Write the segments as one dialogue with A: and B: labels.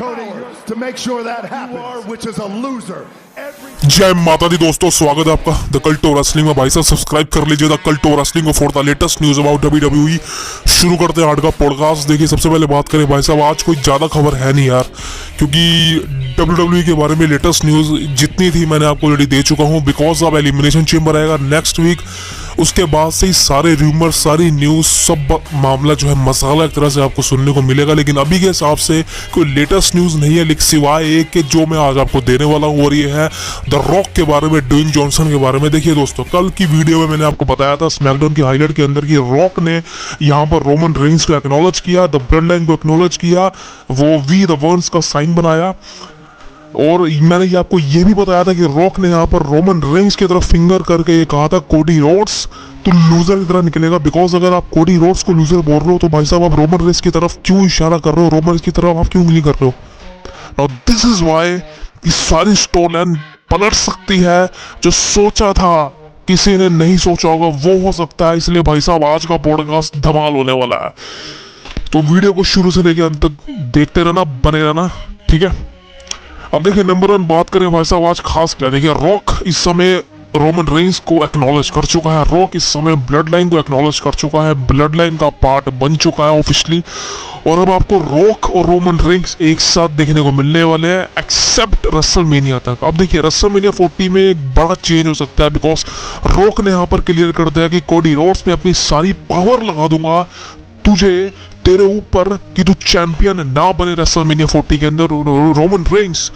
A: Cody, to make sure that happens, which is a loser.
B: जय माता दी दोस्तों, स्वागत है आपका द कल्ट ऑफ रेसलिंग में। भाई साहब सब्सक्राइब कर लीजिए द कल्ट ऑफ रेसलिंग को for the latest news about WWE। शुरू करते हैं आज का पॉडकास्ट। देखिए, सबसे पहले बात करें भाई साहब, आज कोई ज़्यादा खबर है नहीं यार, क्योंकि WWE के बारे में लेटेस्ट न्यूज़ जितनी थी मैंने आपको ऑलरेडी दे चुका हूँ। बिकॉज ऑफ एलिमिनेशन चेंबर आएगा नेक्स्ट वीक, उसके बाद से ही सारे रूमर, सारी न्यूज़, सब मामला जो है मसाला एक तरह से आपको सुनने को मिलेगा। लेकिन अभी के हिसाब से कोई लेटेस्ट न्यूज़ नहीं है, लेकिन सिवाय एक के जो मैं आज आपको देने वाला हूँ, और ये है द रॉक के बारे में, ड्वेन जॉनसन के बारे में। देखिए दोस्तों, कल की वीडियो में मैंने आपको बताया था स्मैकडाउन की हाईलाइट के अंदर कि रॉक ने यहाँ पर रोमन रेंस को एक्नॉलेज किया, द ब्लड लाइन को एक्नॉलेज किया, वो वी द वर्न्स का साइन बनाया। और मैंने ये आपको ये भी बताया था कि रॉक ने यहाँ पर रोमन रेंस की तरफ फिंगर करके ये कहा था, कोडी रोड्स तो लूजर की तरह निकलेगा। बिकॉज अगर आप कोडी रोड्स को लूजर बोल रहे हो तो भाई साहब आप रोमन रेंस की तरफ क्यों इशारा कर रहे हो, रोमन रेंस की तरफ आप क्यों उंगली कर रहे हो? नाउ दिस इज व्हाई इस सारी स्टोरी लाइन पलट सकती है। जो सोचा था किसी ने नहीं सोचा होगा वो हो सकता है। इसलिए भाई साहब आज का पॉडकास्ट धमाल होने वाला है, तो वीडियो को शुरू से लेकर अंत तक देखते रहना, बने रहना, ठीक है। अब देखिए, नंबर 1 बात करें भाई साहब आज खास क्या। देखिए, रॉक इस समय रोमन रेंस को एक्नॉलेज कर चुका है, रॉक इस समय ब्लड लाइन को एक्नॉलेज कर चुका है, ब्लड लाइन का पार्ट बन चुका है ऑफिशियली। और अब आपको रॉक और रोमन रेंस एक साथ देखने को मिलने वाले हैं, एक्सेप्ट रेसलमेनिया तक। अब देखिए, रेसलमेनिया 40 में एक बड़ा चेंज हो सकता है, बिकॉज रॉक ने यहाँ पर क्लियर कर दिया कि कोडी रोड्स में अपनी सारी पावर लगा दूंगा तुझे, तेरे ऊपर, कि तू चैंपियन ना बने रेसलमेनिया 40 के अंदर, रोमन रेंस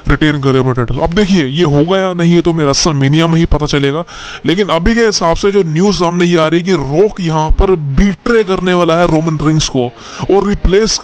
B: रिटेन करे अपना टाइटल। अब देखिए ये होगा या नहीं है तो मेरा रेसलमेनिया में ही पता चलेगा। लेकिन अभी के हिसाब से जो न्यूज़ सामने ये आ रही है कि रॉक यहाँ पर बीट्रे करने वाला है रोमन रेंस को और रिप्लेस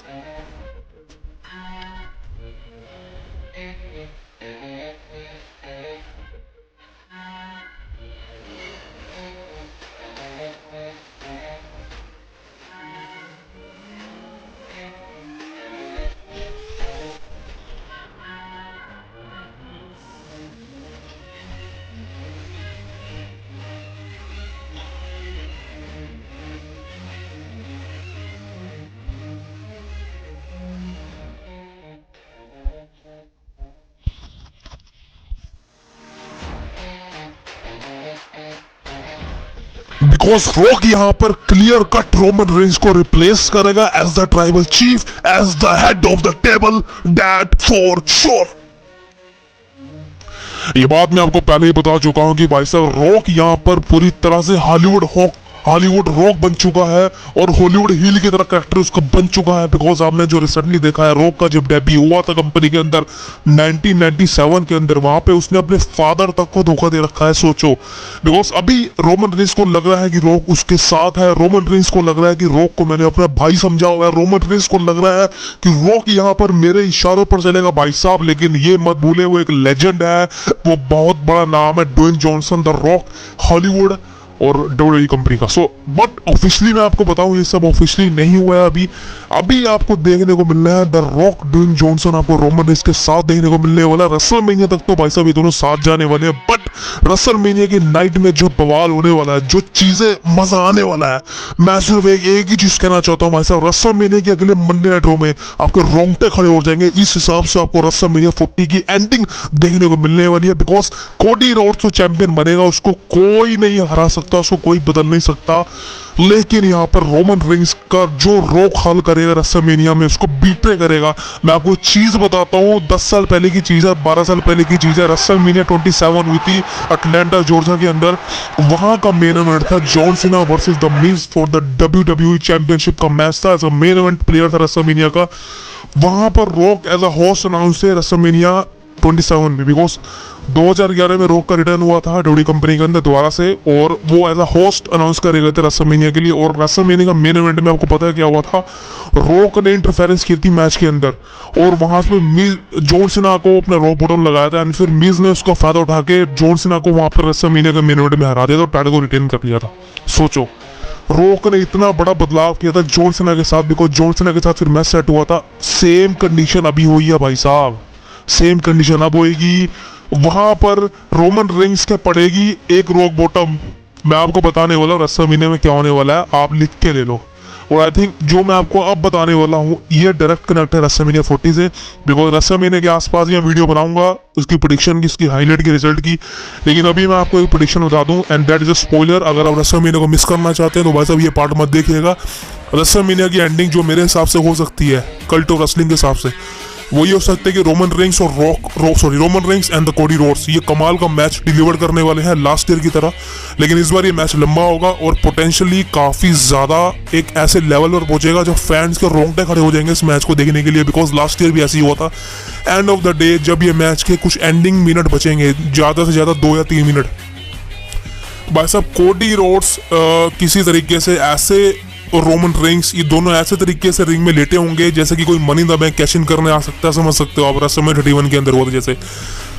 B: बिकॉज रॉक यहाँ पर क्लियर कट रोमन रेंस को रिप्लेस करेगा as the tribal chief, as the head of the table, that for sure. ये बात मैं आपको पहले ही बता चुका हूं कि भाई साहब रॉक यहाँ पर पूरी तरह से हॉलीवुड रॉक बन चुका है और हॉलीवुड हील की तरह कैरेक्टर उसका बन चुका है। बिकॉज आपने जो रिसेंटली देखा है रॉक का जब डेब्यू हुआ था कंपनी के अंदर 1997 के अंदर, वहां पे उसने अपने फादर तक को धोखा दे रखा है, सोचो। बिकॉज अभी रोमन रेंस को लग रहा है कि रॉक उसके साथ है, रोमन रेंस को लग रहा है कि रॉक को मैंने अपना भाई समझा हुआ है, रोमन रेंस को लग रहा है कि रॉक यहाँ पर मेरे इशारों पर चलेगा भाई साहब। लेकिन ये मत भूले वो एक लेजेंड है, वो बहुत बड़ा नाम है, Dwayne Johnson the Rock, Hollywood और WWE कंपनी का। सो बट ऑफिशियली मैं आपको बताऊं ये सब ऑफिशियली नहीं हुआ है अभी आपको देखने को मिल रहा है द रॉक, ड्वेन जॉनसन आपको रोमन रेंस के साथ देखने को मिलने वाला है। रेसलमेनिया तक तो भाई साहब ये दोनों साथ जाने वाले हैं, बट रेसलमेनिया की नाइट में जो बवाल होने वाला है, जो चीजें मजा आने वाला है, मैं सिर्फ एक ही चीज कहना चाहता हूँ भाई साहब, रेसलमेनिया के अगले मंडे नाइट रो में आपके रोंगटे खड़े हो जाएंगे। इस हिसाब से आपको रेसलमेनिया 40 की एंडिंग देखने को मिलने वाली है। बिकॉज कोडी रोड्स जो चैंपियन बनेगा उसको कोई नहीं हरा सकता, उसको कोई बदल नहीं सकता। लेकिन यहाँ पर रोमन रेंस का जो रॉक हल करेगा रेसलमेनिया में, उसको बीट्रे करेगा। मैं आपको चीज बताता हूँ, 10 साल पहले की चीज है, 12 साल पहले की चीज है। रेसलमेनिया 27 हुई थी अटलांटा जॉर्जिया के अंदर, वहां का मेन इवेंट था John Cena versus the Miz for the WWE championship का मैच था। As a main event player था रेसलमेनिया का। वहां पर Rock as a host announce है रेसलमेनिया 27 में। बिकॉज 2011 में रॉक का रिटर्न हुआ था WWE कंपनी के अंदर दोबारा से, और वो एज अ होस्ट अनाउंस करे गए थे रेसलमेनिया के लिए। और रेसलमेनिया का मेन इवेंट में आपको पता है क्या हुआ था, रॉक ने इंटरफेरेंस की थी मैच के अंदर, और वहां से जॉन सीना को अपना रॉक बॉटम लगाया था, एंड फिर मिज ने उसका फायदा उठा के जॉन सीना को वहां पर रेसलमेनिया के मेन इवेंट में हरा दिया था और टाइटल को रिटेन कर लिया था। सोचो, रॉक ने इतना बड़ा बदलाव किया था जॉन सीना के साथ, बिकॉज जॉन सीना के साथ फिर मैच सेट हुआ था। सेम कंडीशन अभी हुई है भाई साहब, सेम कंडीशन अब होएगी। वहां पर रोमन रेंस के पड़ेगी एक रॉक बॉटम। मैं आपको बताने वाला हूँ रेसलमेनिया में क्या होने वाला है, आप लिख के ले लो। और आई थिंक जो मैं आपको अब बताने वाला हूँ ये डायरेक्ट कनेक्ट है रेसलमेनिया 40 से, बिकॉज रेसलमेनिया के आसपास ये वीडियो बनाऊंगा उसकी प्रेडिक्शन की, उसकी हाईलाइट की, रिजल्ट की। लेकिन अभी मैं आपको एक प्रेडिक्शन बता दूं and that is a spoiler. अगर आप रेसलमेनिया को मिस करना चाहते हैं तो भाई साहब ये पार्ट मत देखिएगा। रेसलमेनिया की एंडिंग जो मेरे हिसाब से हो सकती है कल्ट ऑफ रेसलिंग के हिसाब से, वो ये हो सकता है कि रोमन रेंस और Roman Reigns and the Cody Rhodes ये कमाल का मैच डिलीवर करने वाले हैं लास्ट ईयर की तरह। लेकिन इस बार ये मैच लंबा होगा और पोटेंशियली काफी ज्यादा एक ऐसे लेवल पर पहुंचेगा जो फैंस के रोंगटे खड़े हो जाएंगे इस मैच को देखने के लिए, बिकॉज लास्ट ईयर भी ऐसे ही हुआ था। एंड ऑफ द डे जब ये मैच के कुछ एंडिंग मिनट बचेंगे, ज्यादा से ज्यादा 2 या 3 मिनट, भाई साहब कोडी रोड्स किसी तरीके से ऐसे और रोमन रेंस ये दोनों ऐसे तरीके से रिंग में लेटे होंगे जैसे कि कोई money the bank cash in करने आ सकता है, समझ सकते हो आप, रेसलमेनिया 31 के अंदर हुआ था जैसे।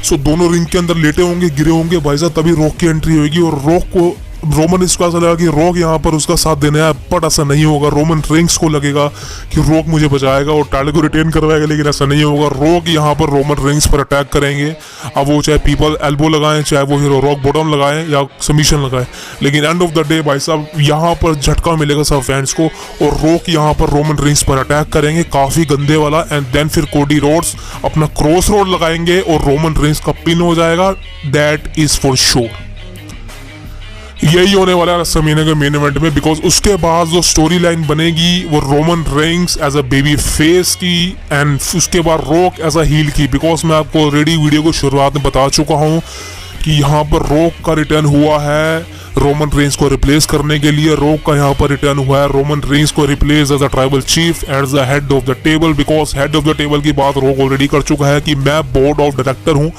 B: सो दोनों रिंग के अंदर लेटे होंगे, गिरे होंगे भाई साहब, तभी रॉक की एंट्री होगी और रॉक को रोमन इसको ऐसा लगा कि रॉक यहाँ पर उसका साथ देने आया, बट ऐसा नहीं होगा। रोमन रेंस को लगेगा कि रॉक मुझे बचाएगा और टाइटल को रिटेन करवाएगा, लेकिन ऐसा नहीं होगा। रॉक यहाँ पर रोमन रेंस पर अटैक करेंगे, अब वो चाहे पीपल एल्बो लगाएं, चाहे वो हीरो रॉक बॉटम लगाएं या सबमिशन लगाएं, लेकिन एंड ऑफ द डे भाई साहब यहाँ पर झटका मिलेगा सब फैंस को और रॉक यहाँ पर रोमन रेंस पर अटैक करेंगे काफी गंदे वाला। एंड देन फिर कोडी रोड्स अपना क्रॉस रोड लगाएंगे और रोमन रेंस का पिन हो जाएगा, दैट इज फॉर श्योर। यही होने वाला है रेसलमेनिया के मेन इवेंट में, बिकॉज उसके बाद जो स्टोरी लाइन बनेगी वो Roman Reigns as a baby face की एंड उसके बाद रॉक एज अ हील की। बिकॉज मैं आपको ऑलरेडी वीडियो को शुरुआत में बता चुका हूँ कि यहाँ पर रॉक का रिटर्न हुआ है रोमन रेंस को रिप्लेस करने के लिए। रॉक का यहाँ पर रिटर्न हुआ है रोमन रेंस को replace as a tribal chief as the head of the table, because head of the table की बात रॉक ऑलरेडी कर चुका है कि मैं बोर्ड ऑफ डायरेक्टर हूँ,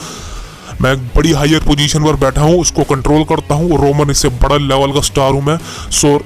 B: मैं बड़ी हायर पोजीशन पर बैठा हूँ, उसको कंट्रोल करता हूँ। रोमन इससे बड़ा लेवल का स्टार हूँ मैं। सो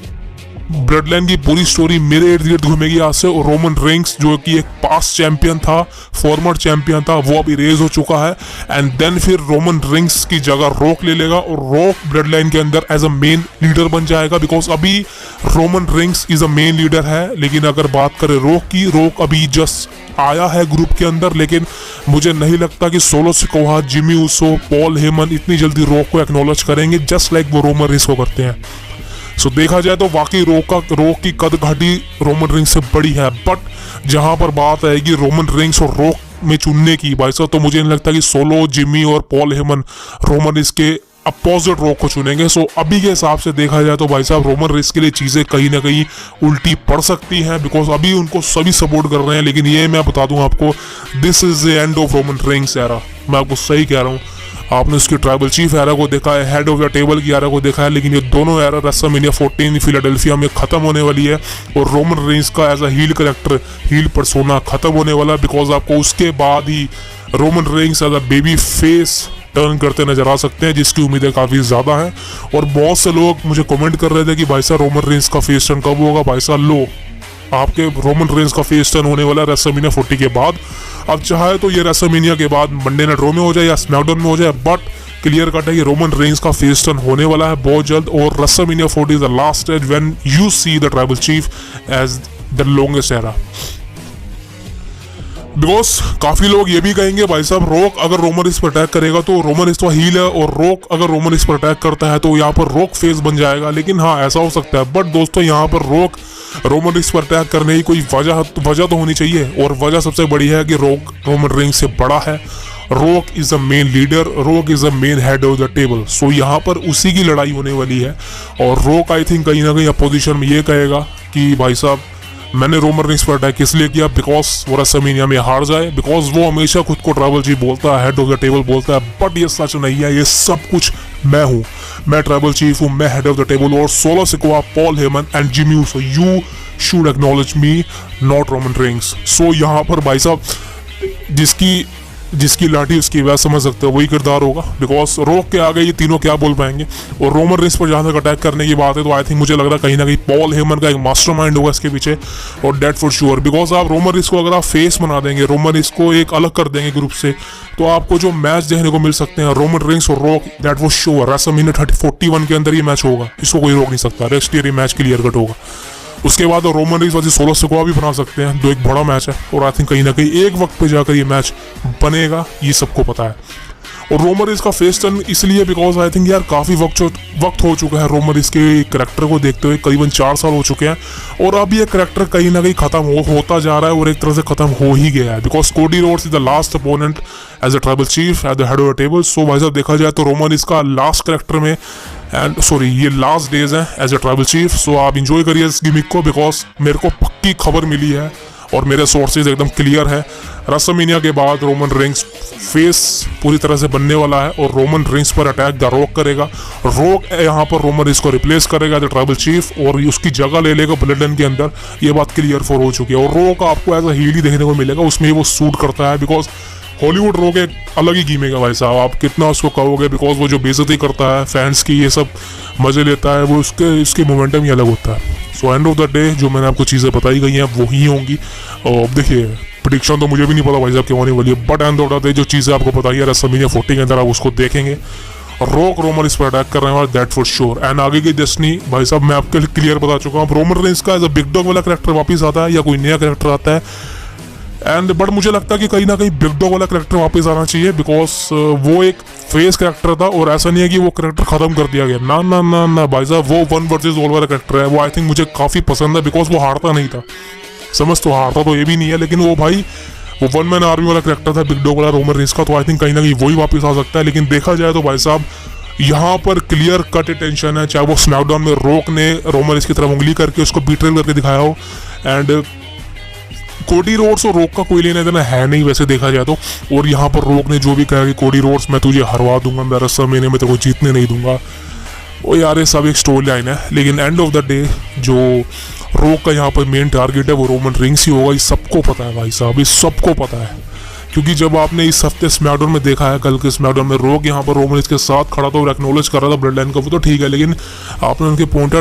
B: ब्लड लाइन की पूरी स्टोरी मेरे इर्द गिर्द घूमेगी आज से। और रोमन रेंस जो कि एक पास्ट चैंपियन था, फॉर्मर चैंपियन था, वो अब इरेज हो चुका है। एंड देन फिर रोमन रेंस की जगह रॉक ले लेगा और रॉक ब्लड लाइन के अंदर एज अ मेन लीडर बन जाएगा, बिकॉज अभी Roman Reigns is a main leader है। लेकिन अगर बात करें रॉक की, रॉक अभी जस्ट आया है ग्रुप के अंदर, लेकिन मुझे नहीं लगता कि solo Sequoia, Jimmy Uso, Paul Heyman इतनी जल्दी रॉक को एक्नॉलेज करेंगे जस्ट लाइक वो रोमन रेंस को करते हैं। सो देखा जाए तो वाकई रॉक की कद घाटी रोमन रेंस से बड़ी है, बट जहां पर बात आएगी रोमन रेंस और रॉक में चुनने की भाई साहब, तो मुझे नहीं लगता कि सोलो, जिमी और पॉल हेमन रोमन रेंस के अपोजिट रॉक को चुनेंगे। सो अभी के हिसाब से देखा जाए तो भाई साहब रोमन रेंस के लिए चीजें कहीं ना कहीं उल्टी पड़ सकती हैं, बिकॉज अभी उनको सभी सपोर्ट कर रहे हैं। लेकिन ये मैं बता दूं आपको, this is the end of Roman Reigns era. मैं आपको सही कह रहा हूँ, आपने उसकी ट्राइबल चीफ एरा को देखा है, हेड ऑफ द टेबल की एरा को देखा है, लेकिन ये दोनों एरा रेसलमेनिया 14 फिलाडेल्फिया में खत्म होने वाली है और रोमन रेंस का as a heel character, heel persona खत्म होने वाला है। बिकॉज आपको उसके बाद ही Roman Reigns as a baby face turn करते नजर आ सकते हैं, जिसकी उम्मीदें काफी ज्यादा हैं। और बहुत से लोग मुझे कमेंट कर रहे थे कि भाई साहब रोमन रेंस का फेस टर्न कब होगा। भाई साहब लो, आपके रोमन रेंस का फेस टर्न होने वाला है रेसलमेनिया 40 के बाद। अब चाहे तो ये रेसलमेनिया के बाद मंडे नाइट रॉ में हो जाए या स्मैकडाउन में हो जाए, बट क्लियर कट है कि रोमन रेंस का फेस टर्न होने वाला है बहुत जल्द। और WrestleMania 40 is the last stage when you see the tribal chief as the longest era. Because काफी लोग ये भी कहेंगे भाई साहब रॉक अगर रोमन रेंस पर अटैक करेगा तो रोमन रेंस तो हील है, और रॉक अगर रोमन रेंस पर अटैक करता है तो यहाँ पर रॉक फेस बन जाएगा। लेकिन हाँ, ऐसा हो सकता है, बट दोस्तों यहाँ पर रॉक रोमन रेंस पर अटैक करने की कोई वजह तो होनी चाहिए, और वजह सबसे बड़ी है कि रॉक रोमन रेंस से बड़ा है। Rock is a main leader, Rock is a main head of the table. So यहाँ पर उसी की लड़ाई होने वाली है। और रॉक आई थिंक कहीं ना कहीं अपोजिशन में ये कहेगा कि भाई साहब मैंने रोमन रेंस पर अटैक इसलिए किया बिकॉज वो रेसलमेनिया में हार जाए, बिकॉज वो हमेशा खुद को ट्राइबल चीफ बोलता है, हेड ऑफ द टेबल बोलता है, बट ये सच नहीं है। ये सब कुछ मैं हूँ, मैं ट्राइबल चीफ हूँ, मैं हेड ऑफ द टेबल। और Solo Sikoa, Paul Heyman and Jimmy Uso, you should acknowledge me, not Roman Reigns. So यहाँ पर भाई साहब जिसकी लाठी उसकी वह समझ सकते हो वही किरदार होगा, बिकॉज रॉक के आगे ये तीनों क्या बोल पाएंगे। और रोमन रेंस पर जहाँ तक अटैक करने की बात है तो आई थिंक मुझे लग रहा है कहीं ना कहीं पॉल हेमन का एक मास्टरमाइंड होगा इसके पीछे, और डेट फॉर श्योर। बिकॉज आप रोमन रेंस को अगर आप फेस बना देंगे, रोमन रेंस को एक अलग कर देंगे ग्रुप से, तो आपको जो मैच देखने को मिल सकते हैं रोमन रेंस और Rock, date for sure WrestleMania 41 के अंदर ये मैच होगा, इसको कोई रोक नहीं सकता। नेक्स्ट ईयर ये मैच क्लियर कट होगा। उसके बाद Roman Reigns versus solo Sikoa भी बना सकते हैं, जो एक बड़ा मैच है, और आई थिंक कहीं ना कहीं एक वक्त पे जाकर ये मैच बनेगा, ये सबको पता है। और रोमन रेंस का फेस टर्न इसलिए बिकॉज आई थिंक यार काफ़ी वक्त हो चुका है रोमन रेंस के करैक्टर को देखते हुए, करीबन 4 साल हो चुके हैं और अब ये करैक्टर कहीं ना कहीं खत्म होता जा रहा है और एक तरह से खत्म हो ही गया है because Cody Rhodes is the last opponent as a tribal chief at the head of the table. So भाई साहब देखा जाए तो रोमन रेंस का लास्ट करैक्टर में एंड सॉरी ये लास्ट डेज है as a tribal chief. So आप इंजॉय करिए इस गिमिक को बिकॉज मेरे को पक्की खबर मिली है और मेरे सोर्सेज एकदम क्लियर है, रेसलमेनिया के बाद रोमन रेंस फेस पूरी तरह से बनने वाला है और रोमन रेंस पर अटैक द रॉक करेगा। रॉक यहाँ पर रोमन रेंस को रिप्लेस करेगा द ट्राइबल चीफ और उसकी जगह ले लेगा ब्लड लाइन के अंदर। ये बात क्लियर फॉर हो चुकी है और रॉक आपको एज अ हील ही देखने को मिलेगा, उसमें वो सूट करता है बिकॉज हॉलीवुड रॉक एक अलग ही गिमिक है भाई साहब, आप कितना उसको कहोगे बिकॉज वो जो बेइज्जती करता है फैंस की, ये सब मजे लेता है, वो उसके मोमेंटम ही अलग होता है। So end of the day जो मैंने आपको चीज़ें बताई गई हैं वो ही होंगी। और देखिए प्रेडिक्शन तो मुझे भी नहीं पता भाई साहब क्या होने वाली है, but end of the day जो चीज़ें आपको बताई है रेसलमेनिया 40 के अंदर आप उसको देखेंगे। रॉक रोमन इस पर अटैक कर रहे हैं दैट फॉर श्योर। एंड आगे की डेस्टिनी भाई साहब मैं आपके लिए क्लियर बता चुका हूँ, रोमन रेंस का एज अ बिग डॉग वाला कैरेक्टर वापस आता है या कोई नया कैरेक्टर आता है एंड बट मुझे लगता है कि कहीं ना कहीं बिग डॉग वाला कैरेक्टर वापस आना चाहिए बिकॉज वो एक फेस कैरेक्टर था और ऐसा नहीं है कि वो कैरेक्टर खत्म कर दिया गया, ना ना ना ना भाई साहब वो 1 वर्सेस ऑल वाला कैरेक्टर है, वो आई थिंक मुझे काफ़ी पसंद है बिकॉज वो हारता नहीं था, समझ तो हारता तो ये भी नहीं है लेकिन वो भाई वो 1 मैन आर्मी वाला कैरेक्टर था बिग डॉग वाला रोमन रेंस का, तो आई थिंक कहीं ना कहीं वही वापस आ सकता है। लेकिन देखा जाए तो भाई साहब यहाँ पर क्लियर कट टेंशन है, चाहे वो स्मैकडाउन में रॉक ने रोमन रेंस की तरफ उंगली करके उसको बीट्रेल करके दिखाया हो एंड कोडी रोड्स और रॉक का कोई लेना देना है नहीं वैसे देखा जाए तो, और यहाँ पर रॉक ने जो भी कहा कि कोडी रोड्स मैं तुझे हरवा दूंगा, मैं रेसलमेनिया में तेरे को जीतने नहीं दूंगा, वो यार ये सब एक स्टोरी लाइन है। लेकिन एंड ऑफ द डे जो रॉक का यहाँ पर मेन टारगेट है वो रोमन रेंस ही होगा, ये सबको पता है भाई साहब, ये सबको पता है क्योंकि जब आपने इस हफ्ते स्मैकडाउन में देखा है, कल के स्मैकडाउन में रॉक यहाँ पर रोमन रेंस के साथ खड़ा था और एक्नॉलेज कर रहा था ब्लड लाइन का, वो तो ठीक है लेकिन आपने उनके पॉइंट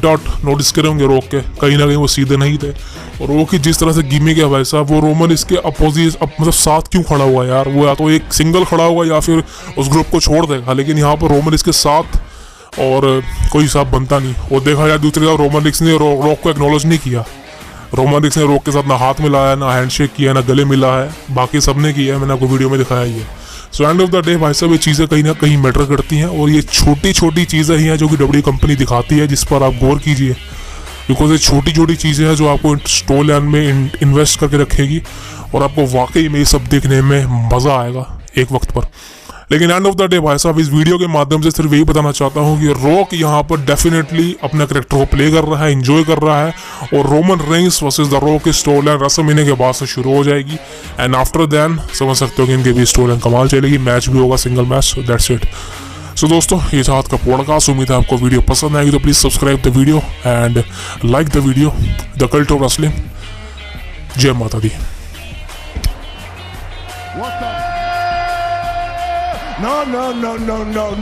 B: आउट नोटिस करे होंगे रॉक के, कहीं ना कहीं वो सीधे नहीं थे और रॉक की जिस तरह से गिमिक है भाई साहब, वो रोमन इसके अपोजिट मतलब साथ क्यों खड़ा हुआ है यार, वो या तो एक सिंगल खड़ा हुआ या फिर उस ग्रुप को छोड़ देगा, लेकिन यहाँ पर रोमन इसके साथ और कोई हिसाब बनता नहीं। और देखा जाए दूसरी तरफ रोमन रेंस ने रॉक को एक्नॉलेज नहीं किया, रोमन रेंस ने रॉक के साथ ना हाथ मिलाया, ना हैंडशेक किया, ना गले मिला है, बाकी सबने किया है, मैंने आपको वीडियो में दिखाया ही है। So end of the day भाई साहब ये चीज़ें कहीं ना कहीं मैटर करती हैं और ये छोटी छोटी चीज़ें ही हैं जो कि डब्ल्यू कंपनी दिखाती है, जिस पर आप गौर कीजिए बिकॉज ये छोटी छोटी चीज़ें हैं जो आपको स्टोरी लाइन में इन्वेस्ट करके रखेगी और आपको वाकई में ये सब देखने में मज़ा आएगा एक वक्त पर। लेकिन एंड ऑफ द डे भाई साहब इस वीडियो के माध्यम से सिर्फ यही बताना चाहता हूँ कि रॉक यहाँ पर डेफिनेटली अपने कैरेक्टर को प्ले कर रहा है, एंजॉय कर रहा है और Roman Reigns versus the rock की स्टोरी लाइन रेसलमेनिया के बाद से शुरू हो जाएगी एंड आफ्टर देन समझ सकते हो कि इनकी भी स्टोरी लाइन कमाल चलेगी, मैच भी होगा सिंगल मैच, दैट्स इट। सो दोस्तों ये था आज का पॉडकास्ट, उम्मीद है आपको वीडियो पसंद आएगी तो please subscribe the video and like the video. The cult of wrestling, जय माता दी।
A: No, no, no, no, no, no.